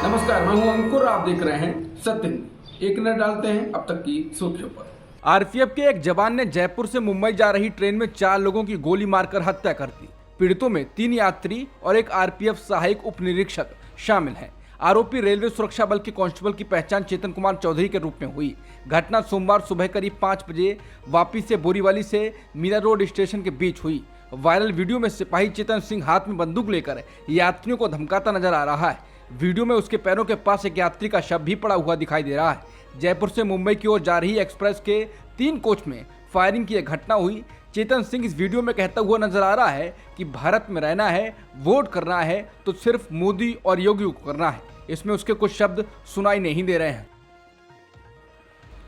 नमस्कार, मैं हूं अंकुर। आप देख रहे हैं सत्य न्यूज़। एक नजर डालते हैं अब तक की सुर्खियों पर। आरपीएफ के एक जवान ने जयपुर से मुंबई जा रही ट्रेन में 4 लोगों की गोली मारकर हत्या कर दी। पीड़ितों में 3 यात्री और एक आरपीएफ सहायक उप निरीक्षक शामिल हैं। आरोपी रेलवे सुरक्षा बल के कांस्टेबल की पहचान चेतन कुमार चौधरी के रूप में हुई। घटना सोमवार सुबह करीब 5 बजे वापी से बोरीवली से मीरा रोड स्टेशन के बीच हुई। वायरल वीडियो में सिपाही चेतन सिंह हाथ में बंदूक लेकर यात्रियों को धमकाता नजर आ रहा है। वीडियो में उसके पैरों के पास एक यात्री का शव भी पड़ा हुआ दिखाई दे रहा है। जयपुर से मुंबई की ओर जा रही एक्सप्रेस के 3 कोच में फायरिंग की यह घटना हुई। चेतन सिंह इस वीडियो में कहता हुआ नजर आ रहा है कि भारत में रहना है, वोट करना है तो सिर्फ मोदी और योगी को करना है। इसमें उसके कुछ शब्द सुनाई नहीं दे रहे हैं।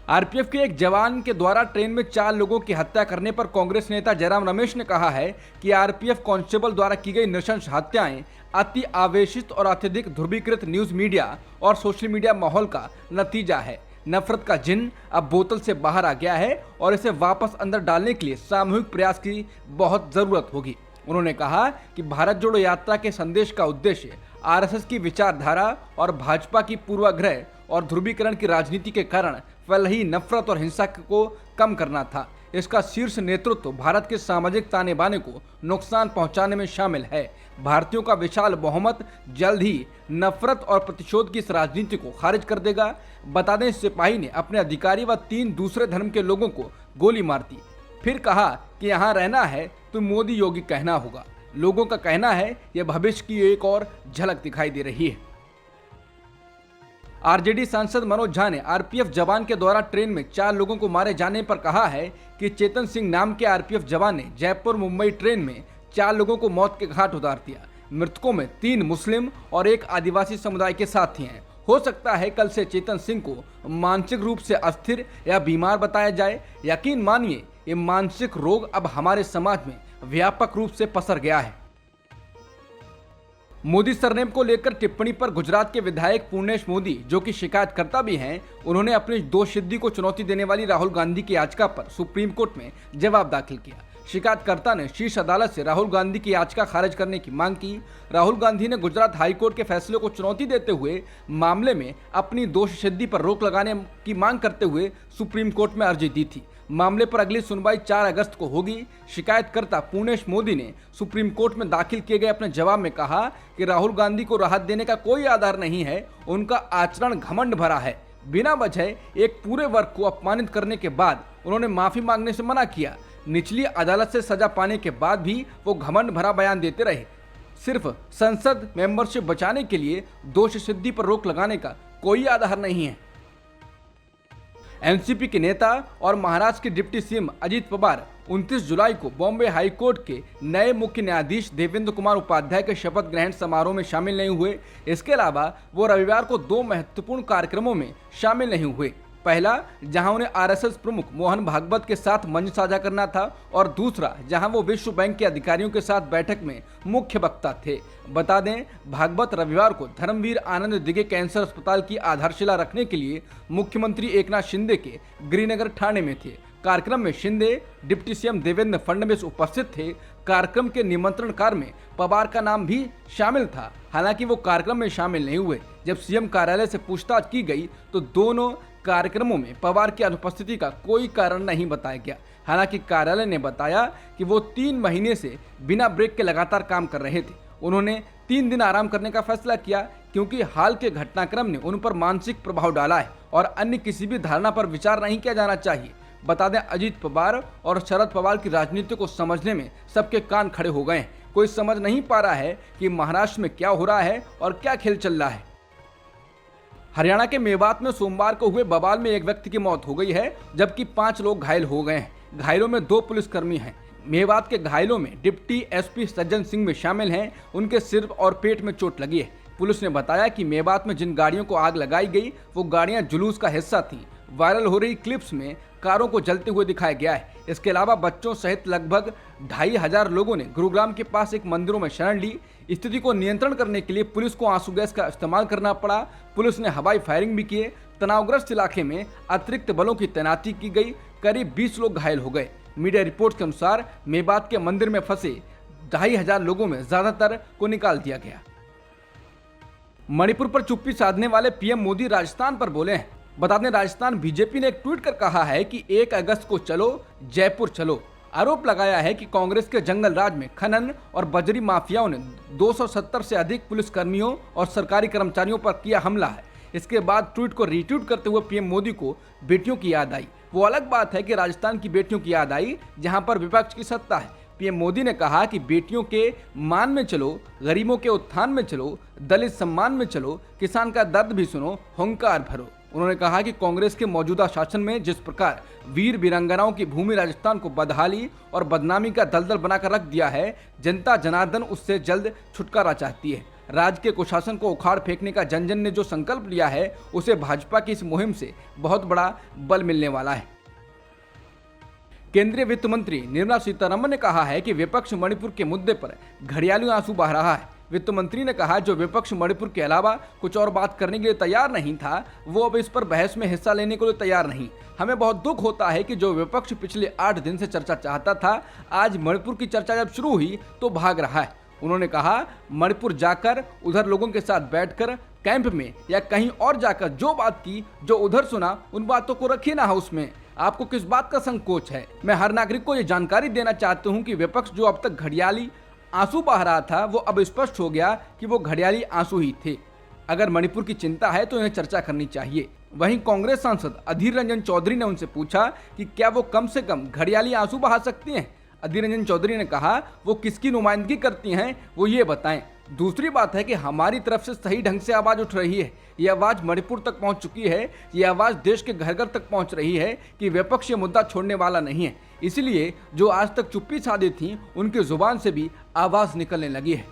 आरपीएफ के एक जवान के द्वारा ट्रेन में 4 लोगों की हत्या करने पर कांग्रेस नेता जयराम रमेश ने कहा है कि आरपीएफ कांस्टेबल द्वारा की गई नृशंस हत्याएं अति आवेशित और अत्यधिक ध्रुवीकृत न्यूज मीडिया और सोशल मीडिया माहौल का नतीजा है। नफरत का जिन अब बोतल से बाहर आ गया है और इसे वापस अंदर डालने के लिए सामूहिक प्रयास की बहुत जरूरत होगी। उन्होंने कहा कि भारत जोड़ो यात्रा के संदेश का उद्देश्य आरएसएस की विचारधारा और भाजपा की पूर्वाग्रह और ध्रुवीकरण की राजनीति के कारण फैल रही नफरत और हिंसा को कम करना था। इसका शीर्ष नेतृत्व भारत के सामाजिक ताने बाने को नुकसान पहुंचाने में शामिल है। भारतीयों का विशाल बहुमत जल्द ही नफरत और प्रतिशोध की इस राजनीति को खारिज कर देगा। बता दें, सिपाही ने अपने अधिकारी व 3 दूसरे धर्म के लोगों को गोली मार दी। फिर कहा कि यहाँ रहना है तो मोदी योगी कहना होगा। लोगों का कहना है यह भविष्य की एक और झलक दिखाई दे रही है। आरजेडी सांसद मनोज झा ने आरपीएफ जवान के द्वारा ट्रेन में 4 लोगों को मारे जाने पर कहा है कि चेतन सिंह नाम के आरपीएफ जवान ने जयपुर मुंबई ट्रेन में 4 लोगों को मौत के घाट उतार दिया। मृतकों में 3 मुस्लिम और 1 आदिवासी समुदाय के साथी हैं। हो सकता है कल से चेतन सिंह को मानसिक रूप से अस्थिर या बीमार बताया जाए। यकीन मानिए, ये मानसिक रोग अब हमारे समाज में व्यापक रूप से पसर गया है। मोदी सरनेम को लेकर टिप्पणी पर गुजरात के विधायक पूर्णेश मोदी, जो कि शिकायतकर्ता भी हैं, उन्होंने अपनी दोषसिद्धि को चुनौती देने वाली राहुल गांधी की याचिका पर सुप्रीम कोर्ट में जवाब दाखिल किया। शिकायतकर्ता ने शीर्ष अदालत से राहुल गांधी की याचिका खारिज करने की मांग की। राहुल गांधी ने गुजरात हाईकोर्ट के फैसले को चुनौती देते हुए मामले में अपनी दोषसिद्धि पर रोक लगाने की मांग करते हुए सुप्रीम कोर्ट में अर्जी दी थी। मामले पर अगली सुनवाई 4 अगस्त को होगी। शिकायतकर्ता पूर्णेश मोदी ने सुप्रीम कोर्ट में दाखिल किए गए अपने जवाब में कहा कि राहुल गांधी को राहत देने का कोई आधार नहीं है। उनका आचरण घमंड भरा है। बिना वजह एक पूरे वर्ग को अपमानित करने के बाद उन्होंने माफी मांगने से मना किया। निचली अदालत से सजा पाने के बाद भी वो घमंड भरा बयान देते रहे। सिर्फ संसद मेंबरशिप बचाने के लिए दोष सिद्धि पर रोक लगाने का कोई आधार नहीं है। एनसीपी के नेता और महाराष्ट्र के डिप्टी सीएम अजित पवार 29 जुलाई को बॉम्बे हाई कोर्ट के नए मुख्य न्यायाधीश देवेंद्र कुमार उपाध्याय के शपथ ग्रहण समारोह में शामिल नहीं हुए। इसके अलावा वो रविवार को 2 महत्वपूर्ण कार्यक्रमों में शामिल नहीं हुए। पहला, जहां उन्हें आरएसएस प्रमुख मोहन भागवत के साथ मंच साझा करना था, और दूसरा, जहां वो विश्व बैंक के अधिकारियों के साथ बैठक में मुख्य वक्ता थे। बता दें, भागवत रविवार को धर्मवीर आनंद दिघे कैंसर अस्पताल की आधारशिला रखने के लिए मुख्यमंत्री एकनाथ शिंदे के गृहनगर ठाणे में थे। कार्यक्रम में शिंदे, डिप्टी सीएम देवेंद्र फडणवीस उपस्थित थे। कार्यक्रम के निमंत्रणकार में पवार का नाम भी शामिल था। हालांकि वो कार्यक्रम में शामिल नहीं हुए। जब सीएम कार्यालय से पूछताछ की गई तो दोनों कार्यक्रमों में पवार की अनुपस्थिति का कोई कारण नहीं बताया गया। हालांकि कार्यालय ने बताया कि वो 3 महीने से बिना ब्रेक के लगातार काम कर रहे थे। उन्होंने 3 दिन आराम करने का फैसला किया क्योंकि हाल के घटनाक्रम ने उन पर मानसिक प्रभाव डाला है और अन्य किसी भी धारणा पर विचार नहीं किया जाना चाहिए। बता दें, अजित पवार और शरद पवार की राजनीति को समझने में सबके कान खड़े हो गए हैं। कोई समझ नहीं पा रहा है कि महाराष्ट्र में क्या हो रहा है और क्या खेल चल रहा है। हरियाणा के मेवात में सोमवार को हुए बवाल में एक व्यक्ति की मौत हो गई है, जबकि 5 लोग घायल हो गए हैं। घायलों में 2 पुलिसकर्मी हैं। मेवात के घायलों में डिप्टी एसपी सज्जन सिंह में शामिल हैं। उनके सिर और पेट में चोट लगी है। पुलिस ने बताया कि मेवात में जिन गाड़ियों को आग लगाई गई वो गाड़ियां जुलूस का हिस्सा थीं। वायरल हो रही क्लिप्स में कारों को जलते हुए दिखाया गया है। इसके अलावा बच्चों सहित लगभग 2500 लोगों ने गुरुग्राम के पास एक मंदिरों में शरण ली। स्थिति को नियंत्रण करने के लिए पुलिस को आंसू गैस का इस्तेमाल करना पड़ा। पुलिस ने हवाई फायरिंग भी किए। तनावग्रस्त इलाके में अतिरिक्त बलों की तैनाती की गई। करीब 20 लोग घायल हो गए। मीडिया रिपोर्ट के अनुसार मेवात के मंदिर में फंसे 2500 लोगों में ज्यादातर को निकाल दिया गया। मणिपुर पर चुप्पी साधने वाले पीएम मोदी राजस्थान पर बोले हैं। बता दें, राजस्थान बीजेपी ने एक ट्वीट कर कहा है कि 1 अगस्त को चलो जयपुर चलो। आरोप लगाया है कि कांग्रेस के जंगल राज में खनन और बजरी माफियाओं ने 270 से अधिक पुलिसकर्मियों और सरकारी कर्मचारियों पर किया हमला है। इसके बाद ट्वीट को रीट्वीट करते हुए पीएम मोदी को बेटियों की याद आई। वो अलग बात है कि राजस्थान की बेटियों की याद आई जहां पर विपक्ष की सत्ता है। पीएम मोदी ने कहा कि बेटियों के मान में चलो, गरीबों के उत्थान में चलो, दलित सम्मान में चलो, किसान का दर्द भी सुनो, हुंकार भरो। उन्होंने कहा कि कांग्रेस के मौजूदा शासन में जिस प्रकार वीर वीरांगनाओं की भूमि राजस्थान को बदहाली और बदनामी का दलदल बनाकर रख दिया है, जनता जनार्दन उससे जल्द छुटकारा चाहती है। राज्य के कुशासन को उखाड़ फेंकने का जन जन ने जो संकल्प लिया है, उसे भाजपा की इस मुहिम से बहुत बड़ा बल मिलने वाला है। केंद्रीय वित्त मंत्री निर्मला सीतारमण ने कहा है कि विपक्ष मणिपुर के मुद्दे पर घड़ियाली आंसू बहा रहा है। वित्त मंत्री ने कहा, जो विपक्ष मणिपुर के अलावा कुछ और बात करने के लिए तैयार नहीं था, वो अब इस पर बहस में हिस्सा लेने के लिए तैयार नहीं। हमें बहुत दुख होता है कि जो विपक्ष पिछले 8 दिन से चर्चा चाहता था, आज मणिपुर की चर्चा जब शुरू हुई तो भाग रहा है। उन्होंने कहा, मणिपुर जाकर उधर लोगों के साथ बैठकर कैंप में या कहीं और जाकर जो बात की, जो उधर सुना, उन बातों को रखिए ना हाउस में। आपको किस बात का संकोच है? मैं हर नागरिक को ये जानकारी देना चाहता हूँ कि विपक्ष जो अब तक घड़ियाली आंसू बहा रहा था, वो अब स्पष्ट हो गया कि वो घड़ियाली आंसू ही थे। अगर मणिपुर की चिंता है तो इन्हें चर्चा करनी चाहिए। वहीं कांग्रेस सांसद अधीर रंजन चौधरी ने उनसे पूछा कि क्या वो कम से कम घड़ियाली आंसू बहा सकती हैं। अधीर रंजन चौधरी ने कहा, वो किसकी नुमाइंदगी करती हैं, वो ये बताएं। दूसरी बात है कि हमारी तरफ से सही ढंग से आवाज़ उठ रही है। ये आवाज़ मणिपुर तक पहुंच चुकी है। ये आवाज़ देश के घर घर तक पहुंच रही है कि विपक्ष ये मुद्दा छोड़ने वाला नहीं है। इसलिए जो आज तक चुप्पी साधी थी, उनकी जुबान से भी आवाज़ निकलने लगी है।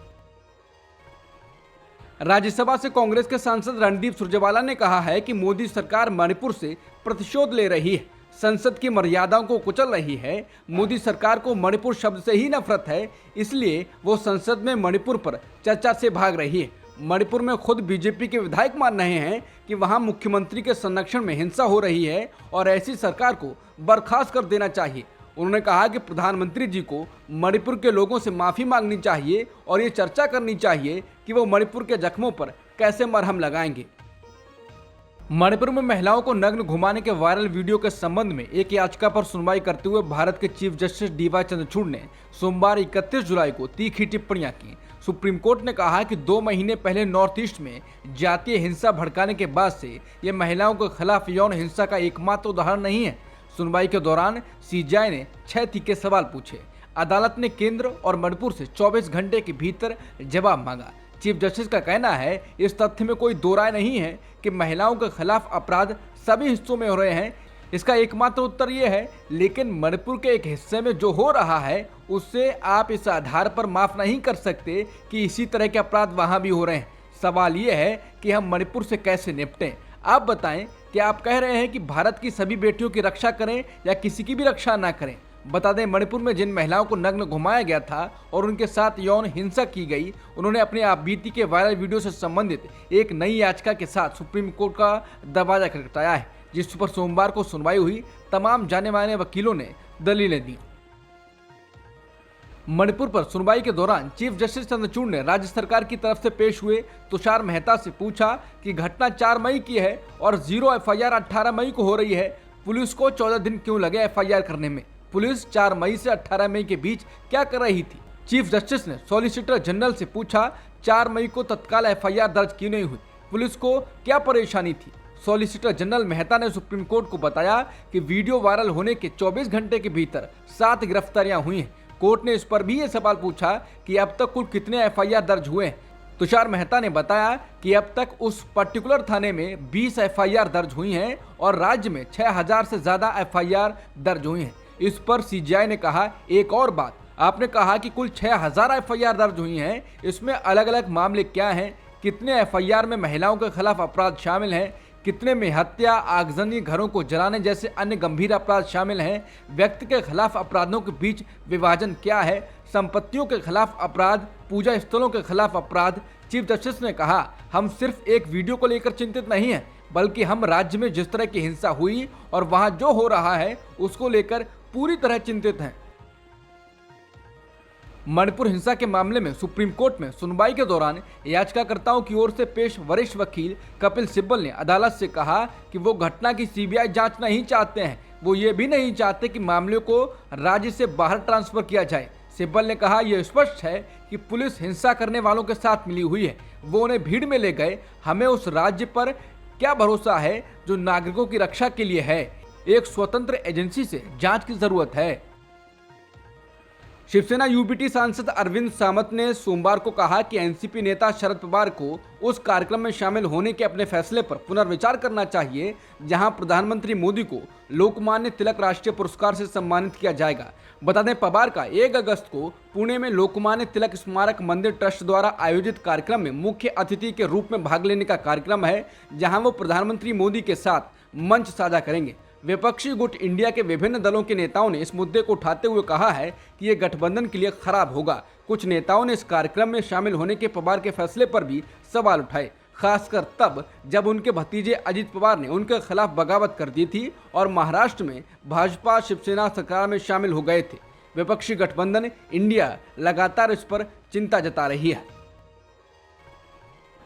राज्यसभा से कांग्रेस के सांसद रणदीप सुरजेवाला ने कहा है कि मोदी सरकार मणिपुर से प्रतिशोध ले रही है, संसद की मर्यादाओं को कुचल रही है। मोदी सरकार को मणिपुर शब्द से ही नफरत है, इसलिए वो संसद में मणिपुर पर चर्चा से भाग रही है। मणिपुर में खुद बीजेपी के विधायक मान रहे हैं कि वहां मुख्यमंत्री के संरक्षण में हिंसा हो रही है और ऐसी सरकार को बर्खास्त कर देना चाहिए। उन्होंने कहा कि प्रधानमंत्री जी को मणिपुर के लोगों से माफ़ी मांगनी चाहिए और ये चर्चा करनी चाहिए कि वो मणिपुर के जख्मों पर कैसे मरहम लगाएंगे। मणिपुर में महिलाओं को नग्न घुमाने के वायरल वीडियो के संबंध में एक याचिका पर सुनवाई करते हुए भारत के चीफ जस्टिस डीवाई चंद्रचूड़ ने सोमवार 31 जुलाई को तीखी टिप्पणियां की। सुप्रीम कोर्ट ने कहा कि 2 महीने पहले नॉर्थ ईस्ट में जातीय हिंसा भड़काने के बाद से ये महिलाओं के खिलाफ यौन हिंसा का एकमात्र उदाहरण नहीं है। सुनवाई के दौरान सीजेआई ने 6 तीखे सवाल पूछे। अदालत ने केंद्र और मणिपुर से 24 घंटे के भीतर जवाब मांगा। चीफ जस्टिस का कहना है, इस तथ्य में कोई दो राय नहीं है कि महिलाओं के खिलाफ अपराध सभी हिस्सों में हो रहे हैं। इसका एकमात्र उत्तर ये है, लेकिन मणिपुर के एक हिस्से में जो हो रहा है, उससे आप इस आधार पर माफ नहीं कर सकते कि इसी तरह के अपराध वहाँ भी हो रहे हैं। सवाल ये है कि हम मणिपुर से कैसे निपटें। आप बताएं कि आप कह रहे हैं कि भारत की सभी बेटियों की रक्षा करें या किसी की भी रक्षा ना करें। बता दें, मणिपुर में जिन महिलाओं को नग्न घुमाया गया था और उनके साथ यौन हिंसा की गई, उन्होंने अपनी आप बीती के वायरल वीडियो से संबंधित एक नई याचिका के साथ सुप्रीम कोर्ट का दरवाजा खटखटाया है, जिस पर सोमवार को सुनवाई हुई। तमाम जाने माने वकीलों ने दलीलें दी। मणिपुर पर सुनवाई के दौरान चीफ जस्टिस चंद्रचूड़ ने राज्य सरकार की तरफ से पेश हुए तुषार मेहता से पूछा कि घटना 4 मई की है और 0 एफआईआर 18 मई को हो रही है, पुलिस को 14 दिन क्यों लगे एफआईआर करने में? पुलिस 4 मई से 18 मई के बीच क्या कर रही थी? चीफ जस्टिस ने सॉलिसिटर जनरल से पूछा, 4 मई को तत्काल एफआईआर दर्ज क्यों नहीं हुई? पुलिस को क्या परेशानी थी? सॉलिसिटर जनरल मेहता ने सुप्रीम कोर्ट को बताया कि वीडियो वायरल होने के 24 घंटे के भीतर 7 गिरफ्तारियां हुई हैं। कोर्ट ने इस पर भी ये सवाल पूछा कि अब तक कुल कितने एफआईआर दर्ज हुए हैं। तुषार मेहता ने बताया कि अब तक उस पर्टिकुलर थाने में 20 एफआईआर दर्ज हुई हैं और राज्य में 6000 से ज़्यादा एफआईआर दर्ज हुई हैं। इस पर सीजेआई ने कहा, एक और बात, आपने कहा कि कुल 6000 एफआईआर दर्ज हुई हैं, इसमें अलग अलग मामले क्या हैं? कितने एफआईआर में महिलाओं के खिलाफ अपराध शामिल हैं? कितने में हत्या, आगजनी, घरों को जलाने जैसे अन्य गंभीर अपराध शामिल हैं? व्यक्ति के खिलाफ अपराधों के बीच विभाजन क्या है? संपत्तियों के खिलाफ अपराध, पूजा स्थलों के खिलाफ अपराध। चीफ जस्टिस ने कहा, हम सिर्फ एक वीडियो को लेकर चिंतित नहीं हैं, बल्कि हम राज्य में जिस तरह की हिंसा हुई और वहां जो हो रहा है उसको लेकर पूरी तरह चिंतित हैं। मणिपुर हिंसा के मामले में सुप्रीम कोर्ट में सुनवाई के दौरान याचिकाकर्ताओं की ओर से पेश वरिष्ठ वकील कपिल सिब्बल ने अदालत से कहा कि वो घटना की सीबीआई जांच नहीं चाहते हैं। वो ये भी नहीं चाहते कि मामले को राज्य से बाहर ट्रांसफर किया जाए। सिब्बल ने कहा, यह स्पष्ट है कि पुलिस हिंसा करने वालों के साथ मिली हुई है। वो उन्हें भीड़ में ले गए। हमें उस राज्य पर क्या भरोसा है जो नागरिकों की रक्षा के लिए है। एक स्वतंत्र एजेंसी से जांच की जरूरत है। शिवसेना यूबीटी सांसद अरविंद सामंत ने सोमवार को कहा कि एनसीपी नेता शरद पवार को उस कार्यक्रम में शामिल होने के अपने फैसले पर पुनर्विचार करना चाहिए जहां प्रधानमंत्री मोदी को लोकमान्य तिलक राष्ट्रीय पुरस्कार से सम्मानित किया जाएगा। बता दें, पवार का 1 अगस्त को पुणे में लोकमान्य तिलक स्मारक मंदिर ट्रस्ट द्वारा आयोजित कार्यक्रम में मुख्य अतिथि के रूप में भाग लेने का कार्यक्रम है, जहां वो प्रधानमंत्री मोदी के साथ मंच साझा करेंगे। विपक्षी गुट इंडिया के विभिन्न दलों के नेताओं ने इस मुद्दे को उठाते हुए कहा है कि ये गठबंधन के लिए खराब होगा। कुछ नेताओं ने इस कार्यक्रम में शामिल होने के पवार के फैसले पर भी सवाल उठाए, खासकर तब जब उनके भतीजे अजित पवार ने उनके खिलाफ बगावत कर दी थी और महाराष्ट्र में भाजपा शिवसेना सरकार में शामिल हो गए थे। विपक्षी गठबंधन इंडिया लगातार इस पर चिंता जता रही है।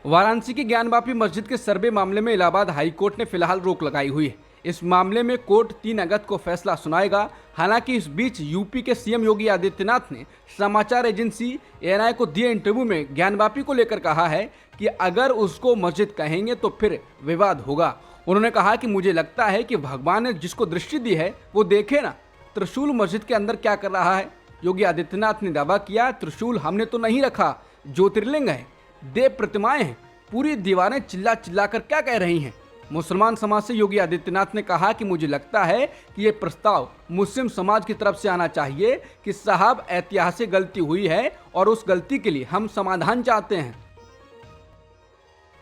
वाराणसी की ज्ञानवापी मस्जिद के सर्वे मामले में इलाहाबाद हाईकोर्ट ने फिलहाल रोक लगाई हुई है। इस मामले में कोर्ट 3 अगस्त को फैसला सुनाएगा। हालांकि इस बीच यूपी के सीएम योगी आदित्यनाथ ने समाचार एजेंसी एएनआई को दिए इंटरव्यू में ज्ञानवापी को लेकर कहा है कि अगर उसको मस्जिद कहेंगे तो फिर विवाद होगा। उन्होंने कहा कि मुझे लगता है कि भगवान ने जिसको दृष्टि दी है वो देखे ना, त्रिशूल मस्जिद के अंदर क्या कर रहा है। योगी आदित्यनाथ ने दावा किया, त्रिशूल हमने तो नहीं रखा, ज्योतिर्लिंग है, देव प्रतिमाएं हैं, पूरी दीवारें चिल्ला चिल्ला कर क्या कह रही हैं। मुसलमान समाज से योगी आदित्यनाथ ने कहा कि मुझे लगता है कि ये प्रस्ताव मुस्लिम समाज की तरफ से आना चाहिए कि साहब ऐतिहासिक गलती हुई है और उस गलती के लिए हम समाधान चाहते हैं।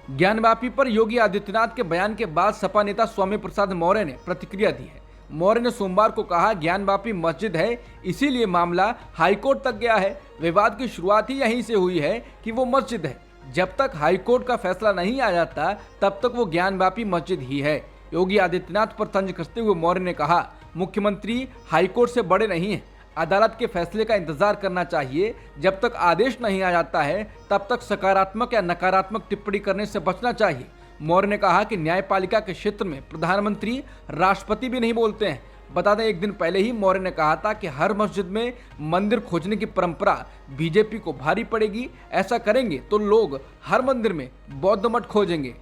ज्ञानवापी पर योगी आदित्यनाथ के बयान के बाद सपा नेता स्वामी प्रसाद मौर्य ने प्रतिक्रिया दी है। मौर्य ने सोमवार को कहा, ज्ञानवापी मस्जिद है, इसीलिए मामला हाईकोर्ट तक गया है। विवाद की शुरुआत ही यहीं से हुई है कि वो मस्जिद है। जब तक हाईकोर्ट का फैसला नहीं आ जाता तब तक वो ज्ञानवापी मस्जिद ही है। योगी आदित्यनाथ पर तंज कसते हुए मौर्य ने कहा, मुख्यमंत्री हाईकोर्ट से बड़े नहीं हैं, अदालत के फैसले का इंतजार करना चाहिए। जब तक आदेश नहीं आ जाता है तब तक सकारात्मक या नकारात्मक टिप्पणी करने से बचना चाहिए। मौर्य ने कहा कि न्यायपालिका के क्षेत्र में प्रधानमंत्री राष्ट्रपति भी नहीं बोलते हैं। बता दें, एक दिन पहले ही मौर्य ने कहा था कि हर मस्जिद में मंदिर खोजने की परंपरा बीजेपी को भारी पड़ेगी। ऐसा करेंगे तो लोग हर मंदिर में बौद्ध मठ खोजेंगे।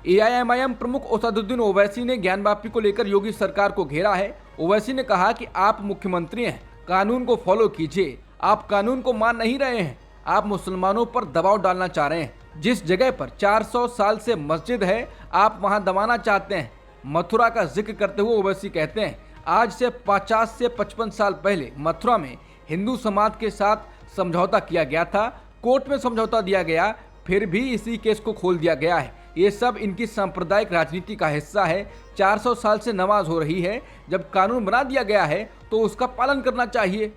एआईएमआईएम प्रमुख असदुद्दीन ओवैसी ने ज्ञानवापी को लेकर योगी सरकार को घेरा है। ओवैसी ने कहा कि आप मुख्यमंत्री हैं, कानून को फॉलो कीजिए। आप कानून को मान नहीं रहे हैं, आप मुसलमानों पर दबाव डालना चाह रहे हैं। जिस जगह पर 400 साल से मस्जिद है आप वहां दबाना चाहते हैं। मथुरा का जिक्र करते हुए ओवैसी कहते हैं, आज से 50 से 55 साल पहले मथुरा में हिंदू समाज के साथ समझौता किया गया था, कोर्ट में समझौता दिया गया, फिर भी इसी केस को खोल दिया गया है। ये सब इनकी सांप्रदायिक राजनीति का हिस्सा है। 400 साल से नमाज हो रही है, जब कानून बना दिया गया है तो उसका पालन करना चाहिए।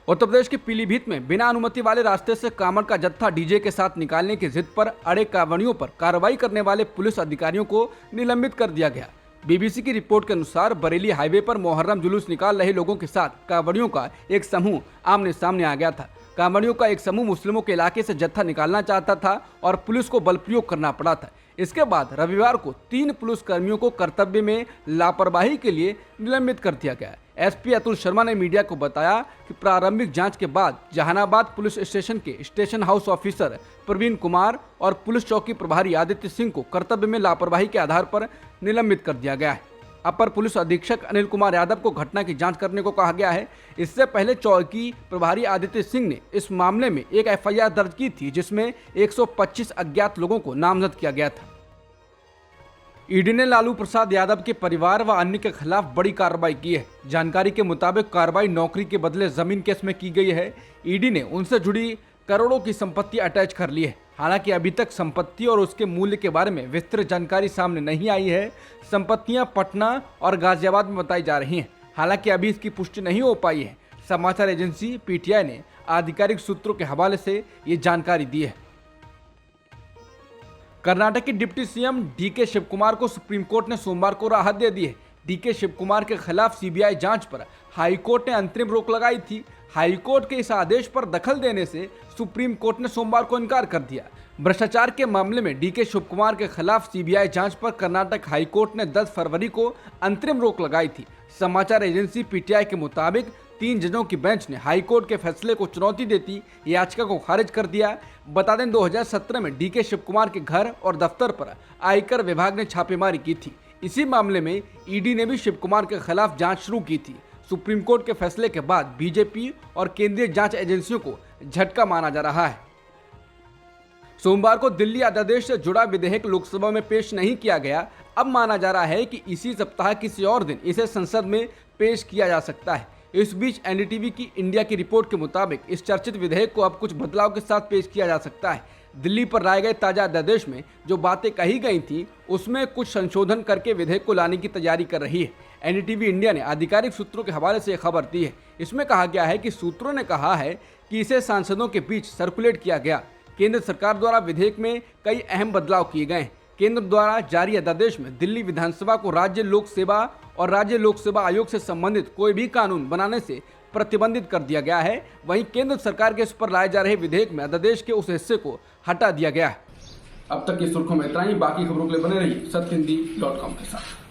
उत्तर प्रदेश के पीलीभीत में बिना अनुमति वाले रास्ते से कांवड़ का जत्था डीजे के साथ निकालने की जिद पर अड़े कांवड़ियों पर कार्रवाई करने वाले पुलिस अधिकारियों को निलंबित कर दिया गया। बीबीसी की रिपोर्ट के अनुसार बरेली हाईवे पर मुहर्रम जुलूस निकाल रहे लोगों के साथ कांवड़ियों का एक समूह आमने सामने आ गया था। कांवड़ियों का एक समूह मुस्लिमों के इलाके से जत्था निकालना चाहता था और पुलिस को बल प्रयोग करना पड़ा था। इसके बाद रविवार को 3 पुलिस कर्मियों को कर्तव्य में लापरवाही के लिए निलंबित कर दिया गया। एसपी अतुल शर्मा ने मीडिया को बताया कि प्रारंभिक जांच के बाद जहानाबाद पुलिस स्टेशन के station house officer Praveen Kumar और पुलिस चौकी प्रभारी आदित्य सिंह को कर्तव्य में लापरवाही के आधार पर निलंबित कर दिया गया है। अपर पुलिस अधीक्षक अनिल कुमार यादव को घटना की जांच करने को कहा गया है। इससे पहले चौकी प्रभारी आदित्य सिंह ने इस मामले में एक एफआईआर दर्ज की थी, जिसमें 125 अज्ञात लोगों को नामजद किया गया था। ईडी ने लालू प्रसाद यादव के परिवार व अन्य के खिलाफ बड़ी कार्रवाई की है। जानकारी के मुताबिक कार्रवाई नौकरी के बदले जमीन केस में की गई है। ईडी ने उनसे जुड़ी करोड़ों की संपत्ति अटैच कर ली है। हालांकि अभी तक संपत्ति और उसके मूल्य के बारे में विस्तृत जानकारी सामने नहीं आई है। संपत्तियां पटना और गाजियाबाद में बताई जा रही हैं। हालांकि अभी इसकी पुष्टि नहीं हो पाई है। समाचार एजेंसी पीटीआई ने आधिकारिक सूत्रों के हवाले से ये जानकारी दी है। कर्नाटक के डिप्टी सीएम डीके शिवकुमार को सुप्रीम कोर्ट ने सोमवार को राहत दे दी है। डीके शिवकुमार के खिलाफ सीबीआई जांच पर हाईकोर्ट ने अंतरिम रोक लगाई थी। हाईकोर्ट के इस आदेश पर दखल देने से सुप्रीम कोर्ट ने सोमवार को इनकार कर दिया। भ्रष्टाचार के मामले में डीके शिवकुमार के खिलाफ सीबीआई जांच पर कर्नाटक हाईकोर्ट ने 10 फरवरी को अंतरिम रोक लगाई थी। समाचार एजेंसी पीटीआई के मुताबिक 3 जजों की बेंच ने हाईकोर्ट के फैसले को चुनौती देती याचिका को खारिज कर दिया। बता दें 2017 में डीके शिवकुमार के घर और दफ्तर पर आयकर विभाग ने छापेमारी की थी। इसी मामले में ईडी ने भी शिवकुमार के खिलाफ जांच शुरू की थी। सुप्रीम कोर्ट के फैसले के बाद बीजेपी और केंद्रीय जांच एजेंसियों को झटका माना जा रहा है। सोमवार को दिल्ली अध्यादेश से जुड़ा विधेयक लोकसभा में पेश नहीं किया गया। अब माना जा रहा है कि इसी सप्ताह किसी और दिन इसे संसद में पेश किया जा सकता है। इस बीच एनडीटीवी की इंडिया की रिपोर्ट के मुताबिक इस चर्चित विधेयक को अब कुछ बदलाव के साथ पेश किया जा सकता है। दिल्ली पर लाए गए ताजा अध्यादेश में जो बातें कही गई थी उसमें कुछ संशोधन करके विधेयक को लाने की तैयारी कर रही है। एनडीटीवी इंडिया ने आधिकारिक सूत्रों के हवाले से खबर दी है। इसमें कहा गया है कि सूत्रों ने कहा है कि इसे सांसदों के बीच सर्कुलेट किया गया। केंद्र सरकार द्वारा विधेयक में कई अहम बदलाव किए गए हैं। केंद्र द्वारा जारी अध्यादेश में दिल्ली विधानसभा को राज्य लोक सेवा और राज्य लोक सेवा आयोग से संबंधित कोई भी कानून बनाने से प्रतिबंधित कर दिया गया है। वहीं केंद्र सरकार के इस पर लाए जा रहे विधेयक में अध्यादेश के उस हिस्से को हटा दिया गया है। अब तक की सुर्खियों में इतना ही। बाकी खबरों के लिए बने रहिए सत्यहिंदी.com के साथ।